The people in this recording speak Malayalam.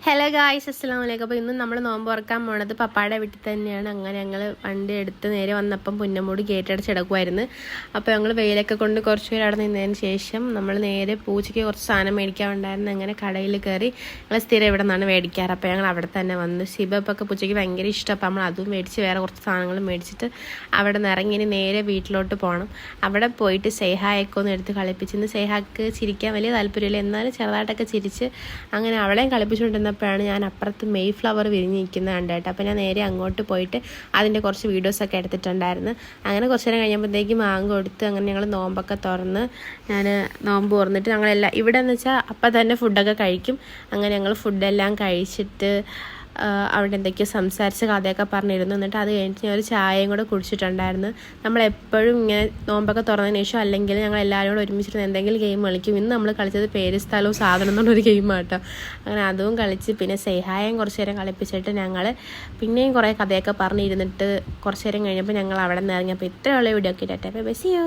ഹലോ ഗായ്സ്, അസ്സലാമു അലൈക്കും. അപ്പോൾ ഇന്ന് നമ്മൾ നോമ്പ് തുറക്കാൻ പോണത് പപ്പായുടെ വീട്ടിൽ തന്നെയാണ്. അങ്ങനെ ഞങ്ങൾ വണ്ടി എടുത്ത് നേരെ വന്നപ്പം പുന്നമൂട് ഗേറ്റടച്ചെടുക്കുമായിരുന്നു. അപ്പോൾ ഞങ്ങൾ വെയിലൊക്കെ കൊണ്ട് കുറച്ച് പേര് അവിടെ നിന്നതിന് ശേഷം നമ്മൾ നേരെ പൂച്ചയ്ക്ക് കുറച്ച് സാധനം മേടിക്കാൻ ഉണ്ടായിരുന്നു. അങ്ങനെ കടയിൽ കയറി ഞങ്ങൾ സ്ഥിരം ഇവിടെ നിന്നാണ് മേടിക്കാറ്. അപ്പോൾ ഞങ്ങൾ അവിടെ തന്നെ വന്ന് സിബപ്പൊക്കെ പൂച്ചയ്ക്ക് ഭയങ്കര ഇഷ്ടം. അപ്പോൾ നമ്മൾ അതും മേടിച്ച് വേറെ കുറച്ച് സാധനങ്ങൾ മേടിച്ചിട്ട് അവിടെ നിന്ന് ഇറങ്ങി ഇനി നേരെ വീട്ടിലോട്ട് പോകണം. അവിടെ പോയിട്ട് സേഹായൊക്കെ ഒന്ന് എടുത്ത് കളിപ്പിച്ച്. ഇന്ന് സേഹാക്ക് ചിരിക്കാൻ വലിയ താല്പര്യമില്ല, എന്നാലും ചെറുതായിട്ടൊക്കെ ചിരിച്ച് അങ്ങനെ അവളെയും കളിപ്പിച്ചുകൊണ്ടിരുന്ന പ്പോഴാണ് ഞാൻ അപ്പുറത്ത് മെയ് ഫ്ലവർ വിരിഞ്ഞിരിക്കുന്നത് കണ്ടായിട്ട്. അപ്പോൾ ഞാൻ നേരെ അങ്ങോട്ട് പോയിട്ട് അതിൻ്റെ കുറച്ച് വീഡിയോസൊക്കെ എടുത്തിട്ടുണ്ടായിരുന്നു. അങ്ങനെ കുറച്ച് നേരം കഴിഞ്ഞപ്പോഴത്തേക്ക് മാങ്ങ കൊടുത്ത് അങ്ങനെ ഞങ്ങൾ നോമ്പൊക്കെ തുറന്ന് ഞാൻ നോമ്പ് തുറന്നിട്ട് ഞങ്ങളെല്ലാം ഇവിടെ എന്ന് വെച്ചാൽ അപ്പം തന്നെ ഫുഡൊക്കെ കഴിക്കും. അങ്ങനെ ഞങ്ങൾ ഫുഡെല്ലാം കഴിച്ചിട്ട് അവിടെ എന്തൊക്കെയോ സംസാരിച്ച് കഥയൊക്കെ പറഞ്ഞിരുന്നു. എന്നിട്ട് അത് കഴിഞ്ഞിട്ട് ഞാൻ ഒരു ചായയും കൂടെ കുടിച്ചിട്ടുണ്ടായിരുന്നു. നമ്മളെപ്പോഴും ഇങ്ങനെ നോമ്പൊക്കെ തുറന്നതിന് ശേഷം അല്ലെങ്കിൽ ഞങ്ങൾ എല്ലാവരും കൂടെ ഒരുമിച്ചിട്ട് എന്തെങ്കിലും ഗെയിം കളിക്കും. ഇന്ന് നമ്മൾ കളിച്ചത് പേര് സ്ഥലവും സാധനം എന്നുള്ളൊരു ഗെയിമാട്ടോ. അങ്ങനെ അതും കളിച്ച് പിന്നെ സേഹായം കുറച്ച് നേരം കളിപ്പിച്ചിട്ട് ഞങ്ങൾ പിന്നെയും കുറേ കഥയൊക്കെ പറഞ്ഞിരുന്നിട്ട് കുറച്ച് നേരം കഴിഞ്ഞപ്പോൾ ഞങ്ങൾ അവിടെ നിന്ന് ഇറങ്ങി. അപ്പോൾ ഇത്രയുള്ള വീഡിയോ ഒക്കെ ഇട്ടേ. Bye, see U.